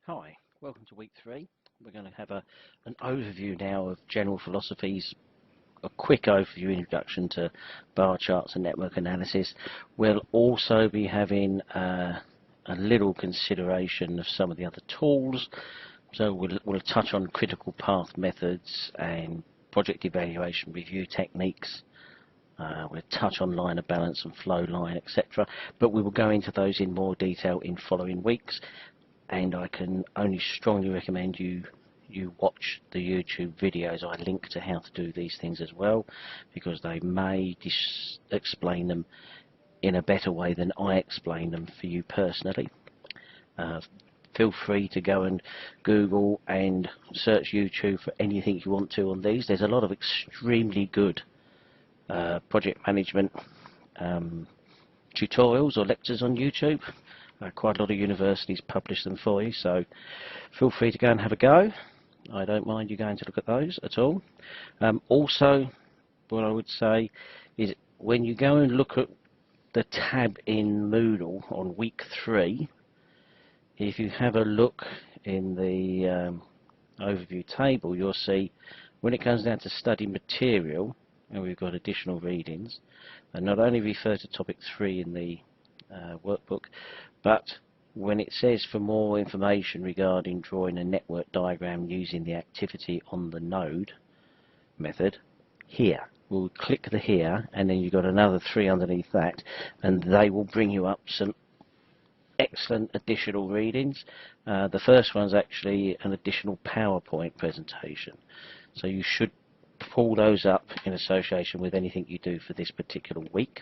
Hi, welcome to week 3. We're going to have an overview now of general philosophies, a quick overview introduction to bar charts and network analysis. We'll also be having a little consideration of some of the other tools. So we'll touch on critical path methods and project evaluation review techniques. We'll touch on line of balance and flow line, etc. But we will go into those in more detail in following weeks. And I can only strongly recommend you watch the YouTube videos. I link to how to do these things as well, because they may explain them in a better way than I explain them for you personally. Feel free to go and Google and search YouTube for anything you want to on these. There's a lot of extremely good project management tutorials or lectures on YouTube. Quite a lot of universities publish them for you, so feel free to go and have a go. I don't mind you going to look at those at all. Also, what I would say is when you go and look at the tab in Moodle on week 3, if you have a look in the overview table, you'll see when it comes down to study material, and we've got additional readings, and not only refer to topic 3 in the workbook, but when it says for more information regarding drawing a network diagram using the activity on the node method, here. We'll click the here, and then you've got another 3 underneath that, and they will bring you up some excellent additional readings. The first one's actually an additional PowerPoint presentation, so you should pull those up in association with anything you do for this particular week.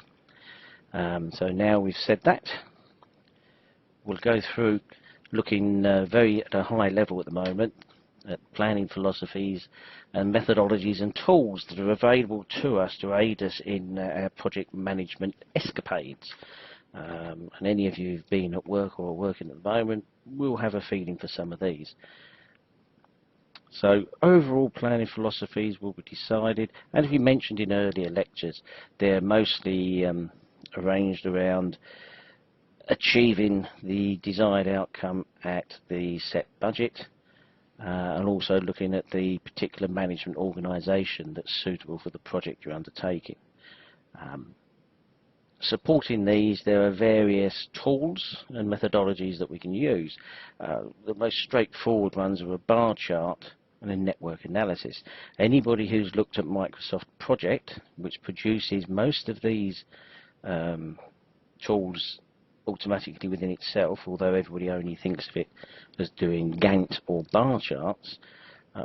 So now we've said that, we'll go through looking very at a high level at the moment at planning philosophies and methodologies and tools that are available to us to aid us in our project management escapades. And any of you who've been at work or working at the moment will have a feeling for some of these. So overall planning philosophies will be decided, and as we mentioned in earlier lectures, they're mostly arranged around achieving the desired outcome at the set budget, and also looking at the particular management organisation that's suitable for the project you're undertaking. Supporting these, there are various tools and methodologies that we can use. The most straightforward ones are a bar chart and a network analysis. Anybody who's looked at Microsoft Project, which produces most of these tools automatically within itself, although everybody only thinks of it as doing Gantt or bar charts,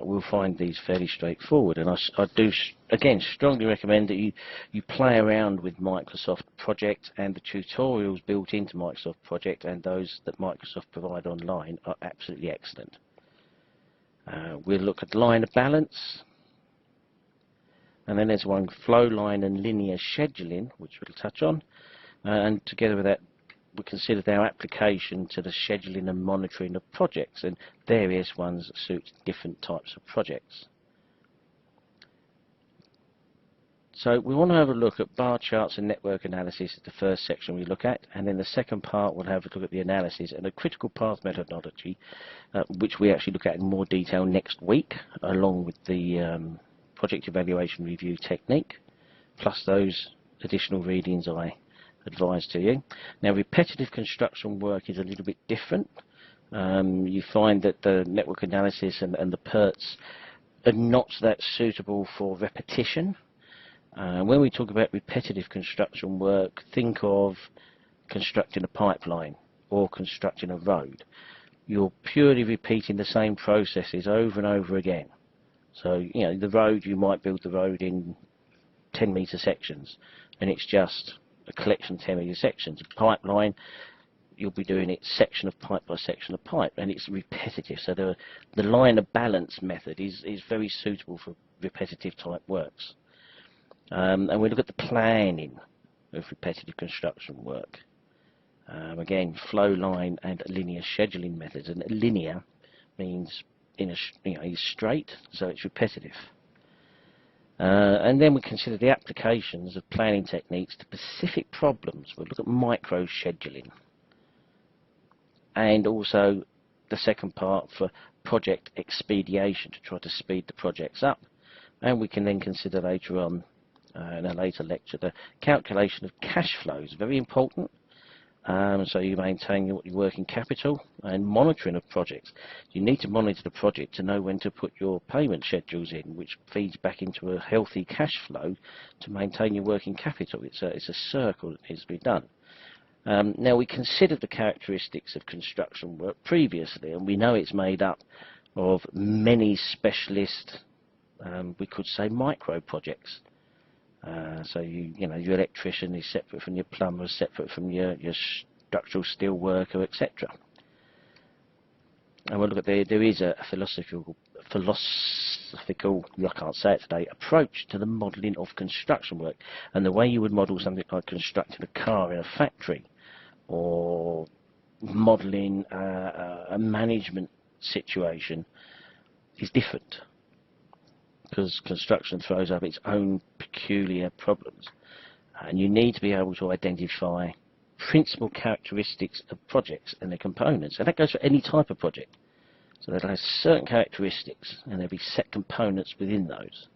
we'll find these fairly straightforward. And I do again strongly recommend that you play around with Microsoft Project, and the tutorials built into Microsoft Project and those that Microsoft provide online are absolutely excellent. We'll look at line of balance, and then there's one flow line and linear scheduling, which we'll touch on, and together with that we consider their application to the scheduling and monitoring of projects, and various ones that suit different types of projects. So we want to have a look at bar charts and network analysis as the first section we look at, and then the second part we'll have a look at the analysis and a critical path methodology, which we actually look at in more detail next week, along with the project evaluation review technique, plus those additional readings I advised to you. Now, repetitive construction work is a little bit different. You find that the network analysis and the PERTs are not that suitable for repetition. When we talk about repetitive construction work, think of constructing a pipeline or constructing a road. You're purely repeating the same processes over and over again. So, you know, the road, you might build the road in 10-metre sections, and it's just a collection of 10-metre sections. A pipeline, you'll be doing it section of pipe by section of pipe, and it's repetitive. So the line of balance method is very suitable for repetitive type works. And we look at the planning of repetitive construction work. Again, flow line and linear scheduling methods. And linear means is straight, so it's repetitive. And then we consider the applications of planning techniques to specific problems. We'll look at micro scheduling, and also the second part for project expediation, to try to speed the projects up. And we can then consider later on, in a later lecture, the calculation of cash flows, very important. So you maintain your working capital and monitoring of projects. You need to monitor the project to know when to put your payment schedules in, which feeds back into a healthy cash flow to maintain your working capital. It's a circle that needs to be done. Now, we considered the characteristics of construction work previously, and we know it's made up of many specialist, we could say, micro projects. So your electrician is separate from your plumber, separate from your structural steel worker, etc. And we'll look at there is a philosophical, I can't say it today, approach to the modelling of construction work, and the way you would model something like constructing a car in a factory, or modelling a management situation, is different, because construction throws up its own peculiar problems, and you need to be able to identify principal characteristics of projects and their components, and that goes for any type of project. So they'll have certain characteristics, and there'll be set components within those.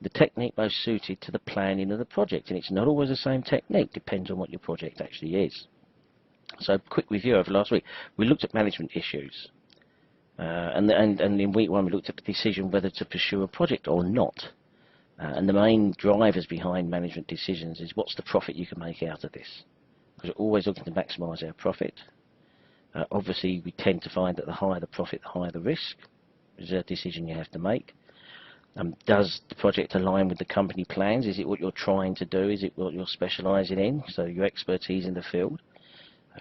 The technique most suited to the planning of the project, and it's not always the same technique, depends on what your project actually is. So, quick review over last week. We looked at management issues. And in week one we looked at the decision whether to pursue a project or not. And the main drivers behind management decisions is what's the profit you can make out of this. Because we're always looking to maximise our profit. Obviously we tend to find that the higher the profit, the higher the risk. It's a decision you have to make. Does the project align with the company plans? Is it what you're trying to do? Is it what you're specialising in? So your expertise in the field.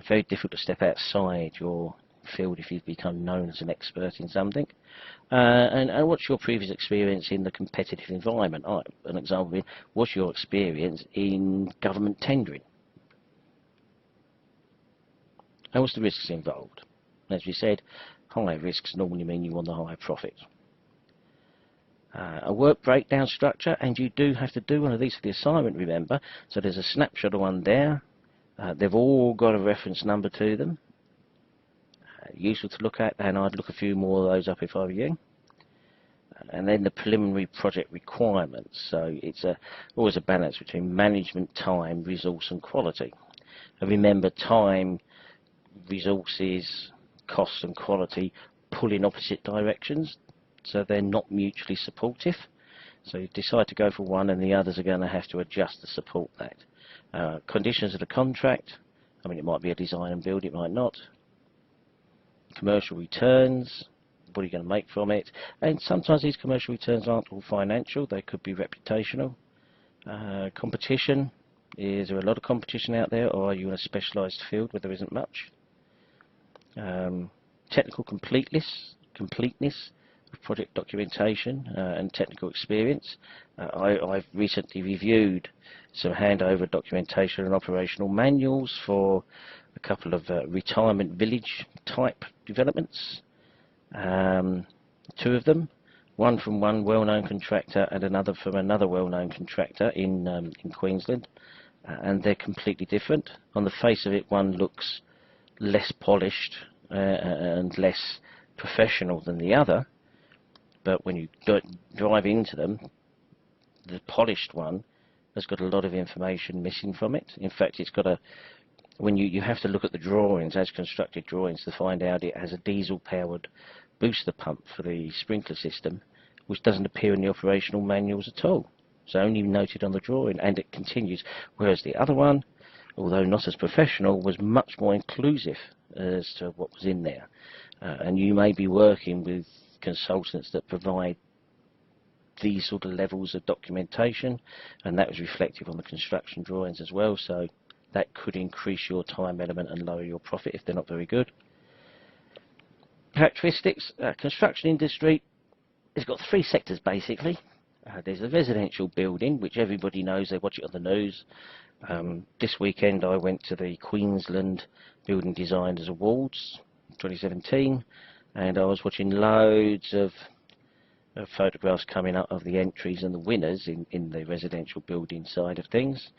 Very difficult to step outside your field if you've become known as an expert in something. And what's your previous experience in the competitive environment? An example being, what's your experience in government tendering? And what's the risks involved? As we said, high risks normally mean you want the higher profit. A work breakdown structure, and you do have to do one of these for the assignment, remember. So there's a snapshot of one there. They've all got a reference number to them. Useful to look at, and I'd look a few more of those up if I were you. And then the preliminary project requirements. So it's always a balance between management, time, resource and quality. And remember, time, resources, cost and quality pull in opposite directions, so they're not mutually supportive. So you decide to go for one and the others are going to have to adjust to support that. Conditions of the contract, I mean, it might be a design and build, it might not. Commercial returns, what are you going to make from it? And sometimes these commercial returns aren't all financial, they could be reputational. Competition, is there a lot of competition out there, or are you in a specialised field where there isn't much? Technical completeness of project documentation and technical experience. I've recently reviewed some handover documentation and operational manuals for a couple of retirement village type developments. Two of them, one from one well-known contractor and another from another well-known contractor in Queensland, and they're completely different. On the face of it, one looks less polished and less professional than the other, but when you drive into them, the polished one has got a lot of information missing from it. In fact, it's got when you have to look at the drawings, as constructed drawings, to find out it has a diesel-powered booster pump for the sprinkler system, which doesn't appear in the operational manuals at all. It's only noted on the drawing, and it continues. Whereas the other one, although not as professional, was much more inclusive as to what was in there. And you may be working with consultants that provide these sort of levels of documentation, and that was reflective on the construction drawings as well, so that could increase your time element and lower your profit if they're not very good. Characteristics, construction industry has got three sectors basically. There's a residential building, which everybody knows, they watch it on the news. This weekend I went to the Queensland Building Designers Awards 2017, and I was watching loads of photographs coming up of the entries and the winners in the residential building side of things.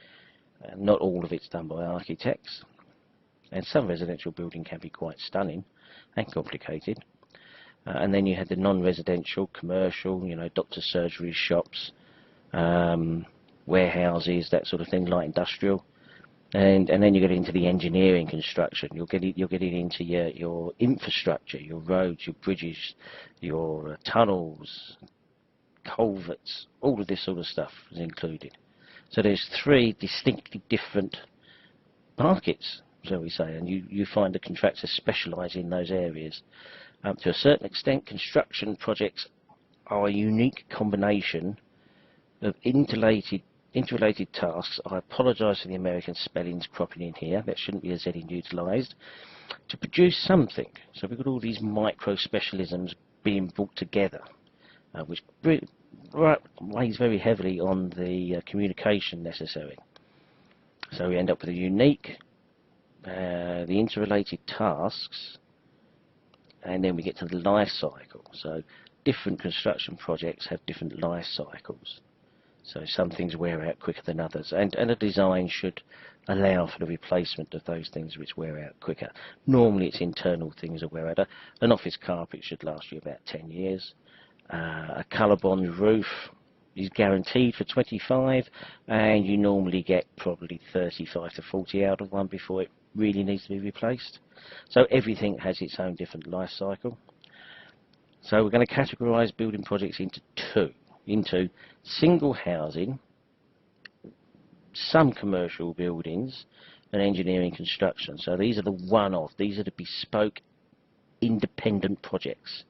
Not all of it's done by architects. And some residential building can be quite stunning and complicated. And then you had the non-residential, commercial, doctor surgeries, shops, warehouses, that sort of thing, light industrial. And then you get into the engineering construction. You're getting into your infrastructure, your roads, your bridges, your tunnels, culverts, all of this sort of stuff is included. So there's three distinctly different markets, shall we say, and you find the contractors specialise in those areas. To a certain extent, construction projects are a unique combination of interrelated tasks. I apologise for the American spellings cropping in here. That shouldn't be a Z utilised. To produce something. So we've got all these micro-specialisms being brought together, which weighs very heavily on the communication necessary. So we end up with a unique, the interrelated tasks, and then we get to the life cycle. So different construction projects have different life cycles. So some things wear out quicker than others, and a design should allow for the replacement of those things which wear out quicker. Normally it's internal things that wear out. An office carpet should last you about 10 years. A colour bond roof is guaranteed for 25, and you normally get probably 35 to 40 out of one before it really needs to be replaced. So everything has its own different life cycle. So we're going to categorise building projects into two. Into single housing, some commercial buildings, and engineering construction. So these are the one-off, these are the bespoke, independent projects.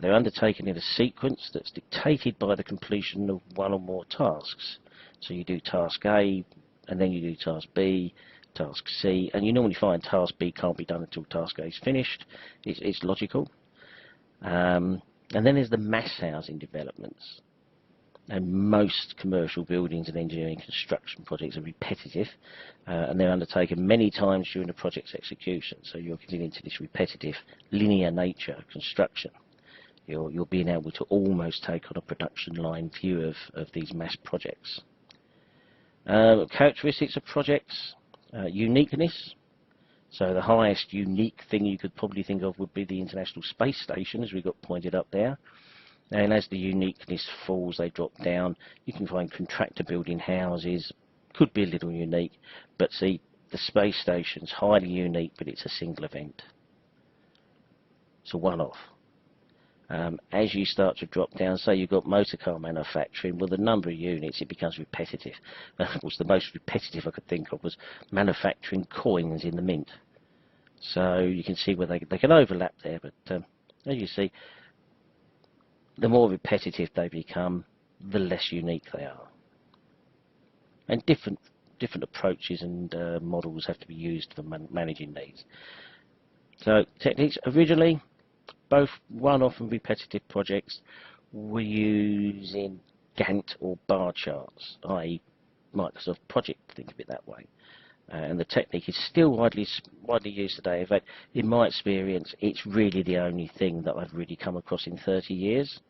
They're undertaken in a sequence that's dictated by the completion of one or more tasks. So you do task A, and then you do task B, task C, and you normally find task B can't be done until task A is finished. It's logical. And then there's the mass housing developments. And most commercial buildings and engineering construction projects are repetitive, and they're undertaken many times during the project's execution. So you're getting into this repetitive, linear nature of construction. You're being able to almost take on a production line view of these mass projects. Characteristics of projects: uniqueness. So the highest unique thing you could probably think of would be the International Space Station, as we got pointed up there. And as the uniqueness falls, they drop down. You can find contractor building houses, could be a little unique, but see, the space station's highly unique, but it's a single event. It's a one-off. As you start to drop down, say you've got motor car manufacturing, well, the number of units, it becomes repetitive. Of course, the most repetitive I could think of was manufacturing coins in the mint. So you can see where they can overlap there, but as you see, the more repetitive they become, the less unique they are. And different approaches and models have to be used for managing these. So techniques: originally, both one-off and repetitive projects were using Gantt or bar charts, i.e. Microsoft Project, think of it that way. And the technique is still widely used today. In fact, in my experience, it's really the only thing that I've really come across in 30 years.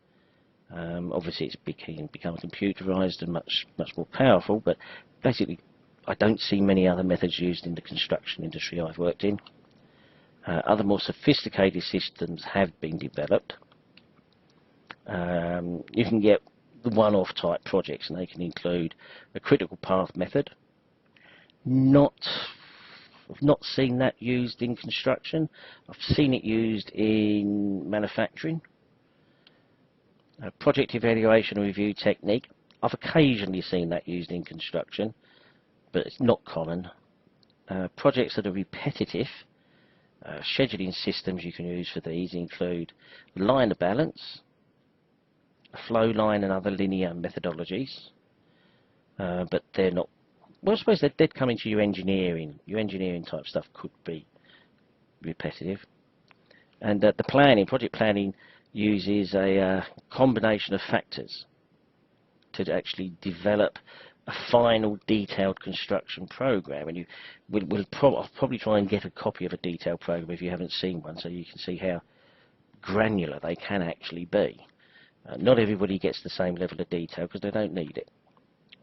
Obviously, it's become computerized and much more powerful, but basically, I don't see many other methods used in the construction industry I've worked in. Other more sophisticated systems have been developed. You can get the one-off type projects, and they can include a critical path method. I've not seen that used in construction. I've seen it used in manufacturing. Project evaluation and review technique. I've occasionally seen that used in construction, but it's not common. Projects that are repetitive, scheduling systems you can use for these include line of balance, a flow line and other linear methodologies, but they're not. Well, I suppose they'd come into your engineering. Your engineering type stuff could be repetitive. And the project planning uses a combination of factors to actually develop a final detailed construction program. And I'll probably try and get a copy of a detailed program if you haven't seen one, so you can see how granular they can actually be. Not everybody gets the same level of detail because they don't need it.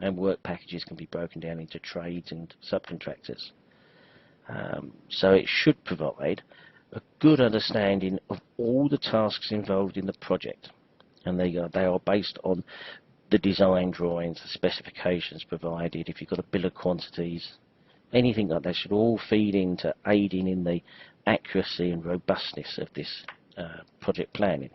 And work packages can be broken down into trades and subcontractors. So it should provide a good understanding of all the tasks involved in the project, and they are based on the design drawings, the specifications provided. If you've got a bill of quantities, anything like that should all feed into aiding in the accuracy and robustness of this project planning.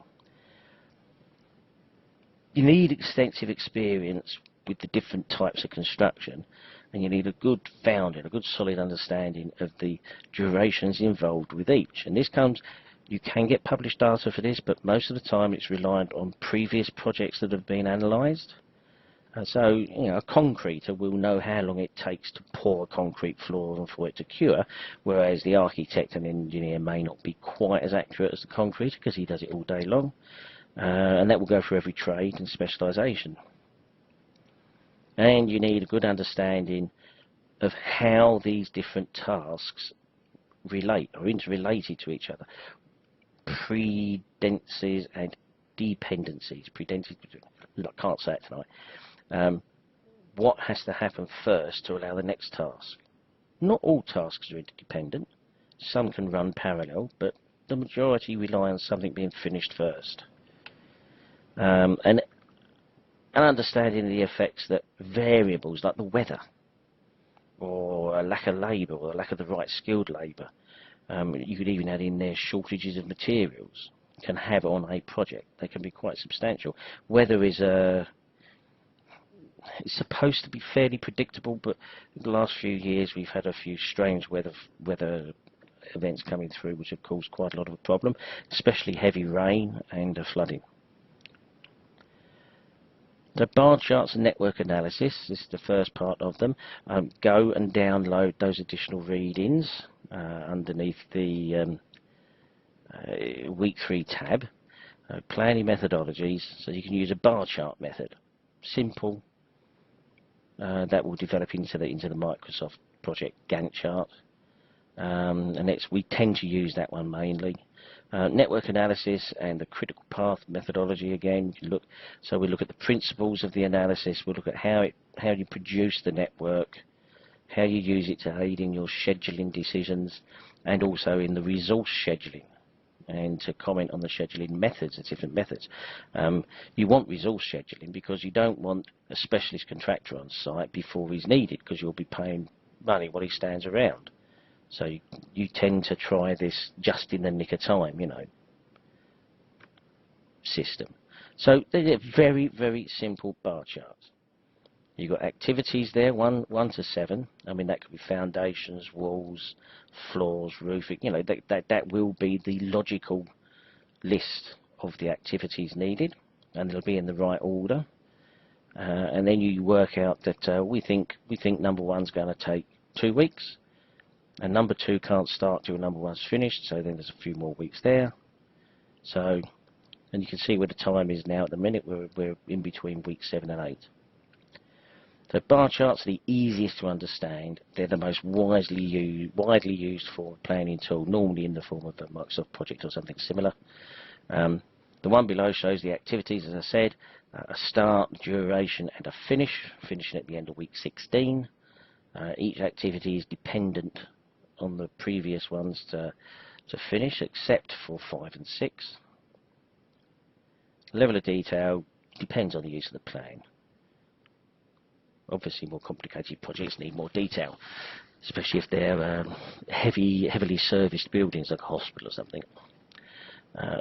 You need extensive experience with the different types of construction, and you need a good founding, a good solid understanding of the durations involved with each. And this comes, you can get published data for this, but most of the time it's reliant on previous projects that have been analysed. So, you know, a concreter will know how long it takes to pour a concrete floor and for it to cure, whereas the architect and engineer may not be quite as accurate as the concreter because he does it all day long. And that will go for every trade and specialisation. And you need a good understanding of how these different tasks relate or interrelated to each other. Predenses and dependencies. I can't say it tonight. What has to happen first to allow the next task? Not all tasks are interdependent. Some can run parallel, but the majority rely on something being finished first. And understanding the effects that variables like the weather or a lack of labour or a lack of the right skilled labour, you could even add in there shortages of materials, can have on a project. They can be quite substantial. Weather is it's supposed to be fairly predictable, but in the last few years we've had a few strange weather events coming through which have caused quite a lot of a problem, especially heavy rain and flooding. So bar charts and network analysis, this is the first part of them. Go and download those additional readings underneath the week 3 tab. Planning methodologies, so you can use a bar chart method. Simple. That will develop into the Microsoft project Gantt chart. And we tend to use that one mainly. Network analysis and the critical path methodology again. We look at the principles of the analysis. We'll look at how you produce the network, how you use it to aid in your scheduling decisions, and also in the resource scheduling, and to comment on the scheduling methods, the different methods. You want resource scheduling because you don't want a specialist contractor on site before he's needed, because you'll be paying money while he stands around. So you tend to try this just in the nick of time, you know, system. So they're very, very simple bar charts. You've got activities there, 1 to 7. I mean, that could be foundations, walls, floors, roofing. You know, that will be the logical list of the activities needed, and they'll be in the right order. And then you work out that we think number 1's going to take 2 weeks. And number 2 can't start till number 1's finished, so then there's a few more weeks there. So, and you can see where the time is now at the minute. We're in between week 7 and 8. So bar charts are the easiest to understand. They're the most widely used for a planning tool, normally in the form of a Microsoft project or something similar. The one below shows the activities, as I said, a start, duration, and a finish, finishing at the end of week 16. Each activity is dependent on the previous ones to finish, except for 5 and 6. Level of detail depends on the use of the plan. Obviously, more complicated projects need more detail, especially if they're heavily serviced buildings like a hospital or something.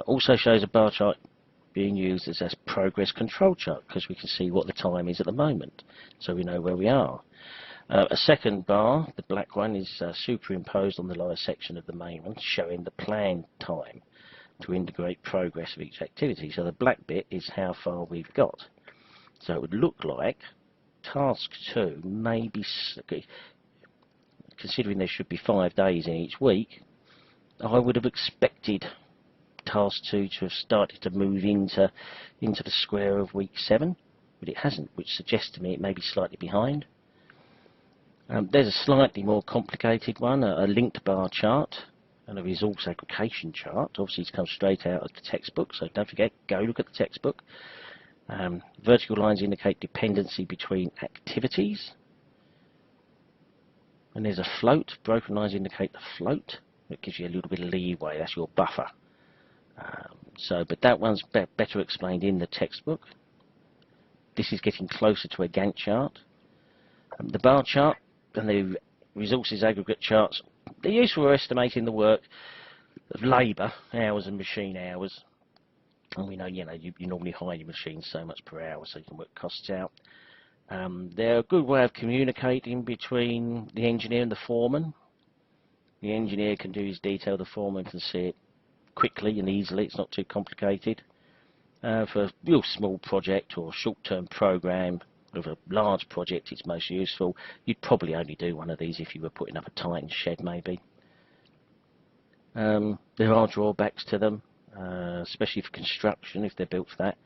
Also shows a bar chart being used as a progress control chart, because we can see what the time is at the moment, so we know where we are. A second bar, the black one, is superimposed on the lower section of the main one, showing the planned time to integrate progress of each activity. So the black bit is how far we've got. So it would look like task 2 may be, considering there should be 5 days in each week, I would have expected task 2 to have started to move into the square of week 7, but it hasn't, which suggests to me it may be slightly behind. There's a slightly more complicated one, a linked bar chart and a resource aggregation chart. Obviously it's come straight out of the textbook, so don't forget, go look at the textbook. Vertical lines indicate dependency between activities. And there's a float. Broken lines indicate the float. It gives you a little bit of leeway. That's your buffer. But that one's better explained in the textbook. This is getting closer to a Gantt chart. The bar chart and the resources aggregate charts, they're useful for estimating the work of labour, hours and machine hours. And we know, you normally hire your machine so much per hour, so you can work costs out. They're a good way of communicating between the engineer and the foreman. The engineer can do his detail, the foreman can see it quickly and easily. It's not too complicated. For a real small project or short-term program, of a large project, it's most useful. You'd probably only do one of these if you were putting up a Titan shed, maybe. There are drawbacks to them, especially for construction, if they're built for that.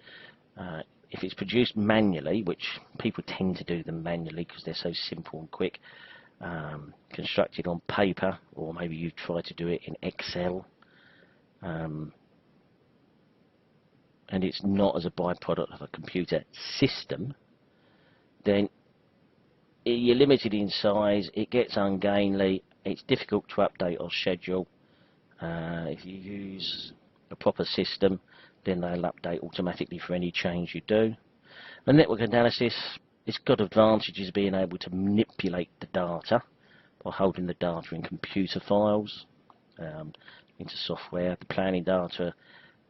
If it's produced manually, which people tend to do them manually because they're so simple and quick, constructed on paper, or maybe you try to do it in Excel, and it's not as a byproduct of a computer system, then you're limited in size, it gets ungainly, it's difficult to update or schedule. If you use a proper system, then they'll update automatically for any change you do. The network analysis, it's got advantages being able to manipulate the data by holding the data in computer files into software. The planning data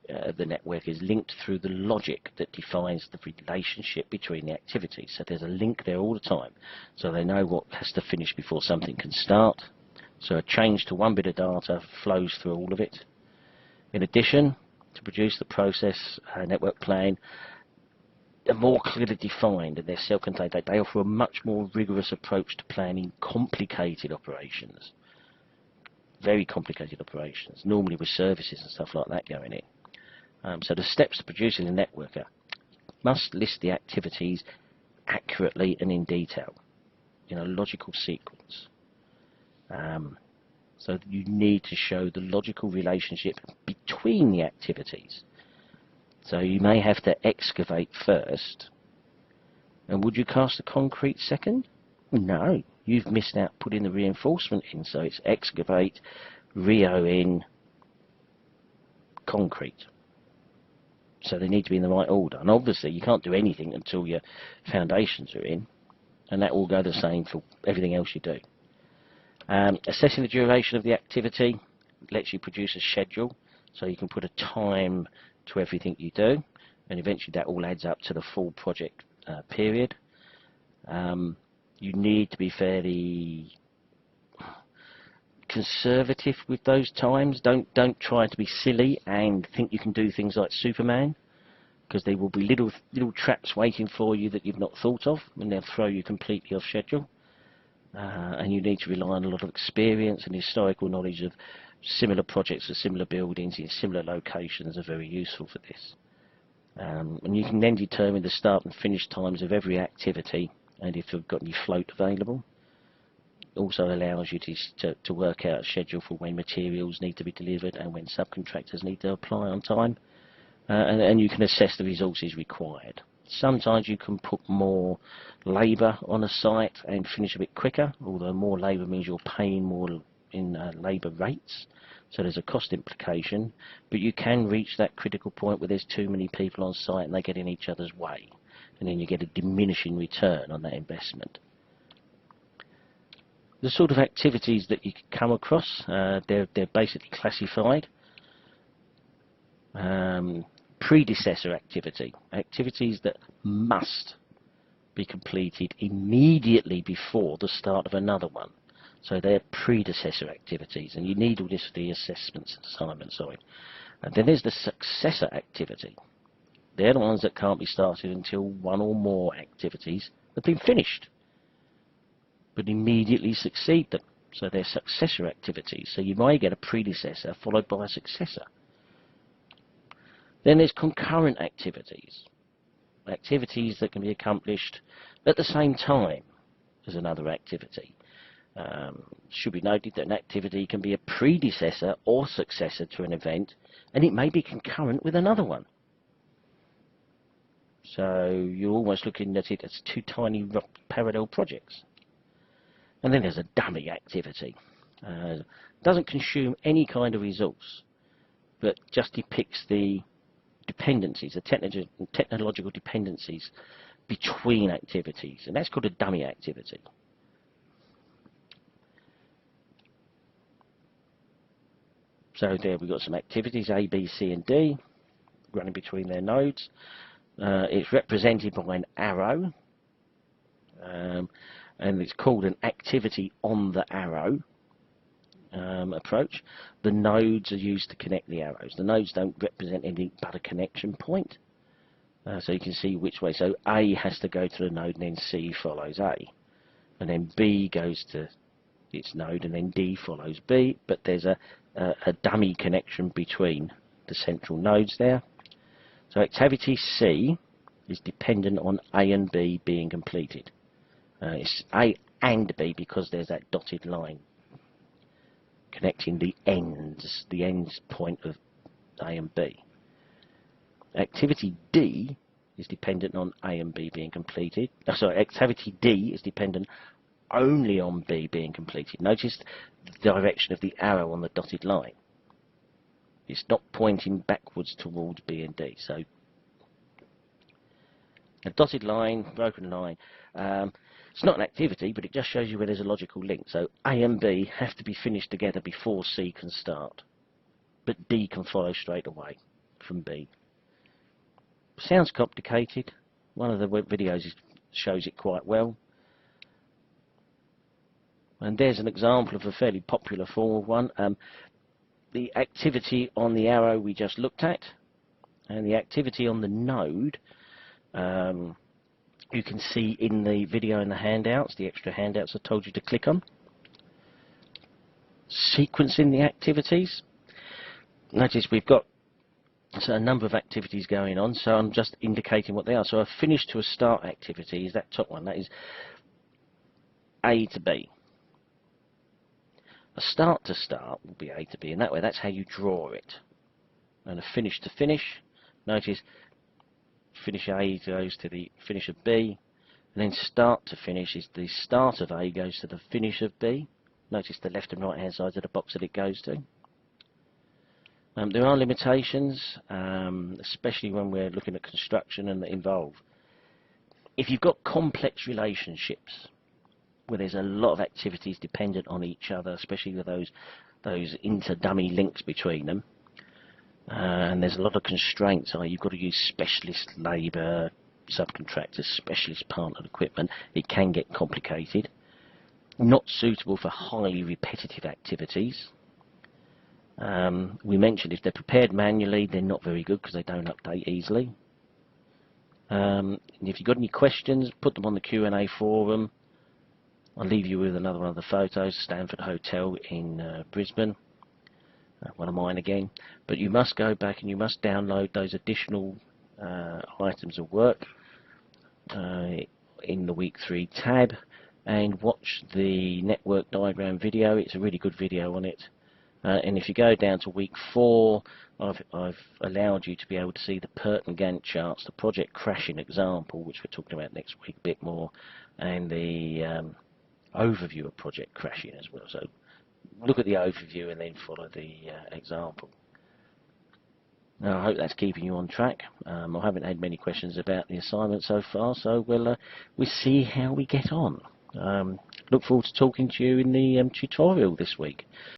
of the network is linked through the logic that defines the relationship between the activities. So there's a link there all the time, so they know what has to finish before something can start. So a change to one bit of data flows through all of it. In addition, to produce the process network plan, they're more clearly defined and they're self-contained. They offer a much more rigorous approach to planning complicated operations. Very complicated operations, normally with services and stuff like that going in. So the steps to producing a networker must list the activities accurately and in detail, in a logical sequence. So you need to show the logical relationship between the activities. So you may have to excavate first. And would you cast the concrete second? No, you've missed out putting the reinforcement in. So it's excavate, reo in, concrete. So they need to be in the right order. And obviously you can't do anything until your foundations are in. And that will go the same for everything else you do. Assessing the duration of the activity lets you produce a schedule. So you can put a time to everything you do. And eventually that all adds up to the full project period. You need to be fairly conservative with those times. Don't try to be silly and think you can do things like Superman, because there will be little traps waiting for you that you've not thought of, and they'll throw you completely off schedule. And you need to rely on a lot of experience, and historical knowledge of similar projects or similar buildings in similar locations are very useful for this. And you can then determine the start and finish times of every activity, and if you've got any float available. Also allows you to work out a schedule for when materials need to be delivered and when subcontractors need to apply on time. And you can assess the resources required. Sometimes you can put more labour on a site and finish a bit quicker, although more labour means you're paying more in labour rates, so there's a cost implication, but you can reach that critical point where there's too many people on site and they get in each other's way, and then you get a diminishing return on that investment. The sort of activities that you can come across, they're basically classified. Predecessor activity, activities that must be completed immediately before the start of another one. So they're predecessor activities, and you need all this for the assessments and assignments. And then there's the successor activity. They're the ones that can't be started until one or more activities have been finished, but immediately succeed them. So they're successor activities. So you might get a predecessor followed by a successor. Then there's concurrent activities, activities that can be accomplished at the same time as another activity. Should be noted that an activity can be a predecessor or successor to an event, and it may be concurrent with another one. So you're almost looking at it as two tiny parallel projects. And then there's a dummy activity. Doesn't consume any kind of resource, but just depicts the dependencies, the technological dependencies between activities, and that's called a dummy activity. So there we've got some activities A, B, C and D running between their nodes. It's represented by an arrow, and it's called an activity on the arrow approach. The nodes are used to connect the arrows. The nodes don't represent anything but a connection point. So you can see which way. So A has to go to the node, and then C follows A. And then B goes to its node, and then D follows B. But there's a dummy connection between the central nodes there. So activity C is dependent on A and B being completed. It's A and B because there's that dotted line connecting the ends point of A and B. Activity D is dependent on A and B being completed. Activity D is dependent only on B being completed. Notice the direction of the arrow on the dotted line. It's not pointing backwards towards B and D. So a dotted line, broken line, it's not an activity, but it just shows you where there's a logical link. So A and B have to be finished together before C can start. But D can follow straight away from B. Sounds complicated. One of the web videos shows it quite well. And there's an example of a fairly popular form of one. The activity on the arrow we just looked at, and the activity on the node, you can see in the video in the handouts, the extra handouts I told you to click on. Sequencing the activities. Notice we've got a number of activities going on, so I'm just indicating what they are. So a finish to a start activity is that top one. That is A to B. A start to start will be A to B, and that way that's how you draw it. And a finish to finish, notice finish A goes to the finish of B, and then start to finish is the start of A goes to the finish of B. Notice the left and right hand sides of the box that it goes to. There are limitations, especially when we're looking at construction and that involve. If you've got complex relationships where there's a lot of activities dependent on each other, especially with those inter-dummy links between them, and there's a lot of constraints, you've got to use specialist labour, subcontractors, specialist plant and equipment, it can get complicated. Not suitable for highly repetitive activities. We mentioned if they're prepared manually, they're not very good because they don't update easily. And if you've got any questions, put them on the Q&A forum. I'll leave you with another one of the photos, Stanford Hotel in Brisbane. One of mine again. But you must go back and you must download those additional items of work in the week 3 tab and watch the network diagram video. It's a really good video on it. And if you go down to week 4, I've allowed you to be able to see the PERT and Gantt charts, the project crashing example, which we're talking about next week a bit more, and the overview of project crashing as well. So look at the overview and then follow the example. Now, I hope that's keeping you on track. I haven't had many questions about the assignment so far, so we'll see how we get on. Look forward to talking to you in the tutorial this week.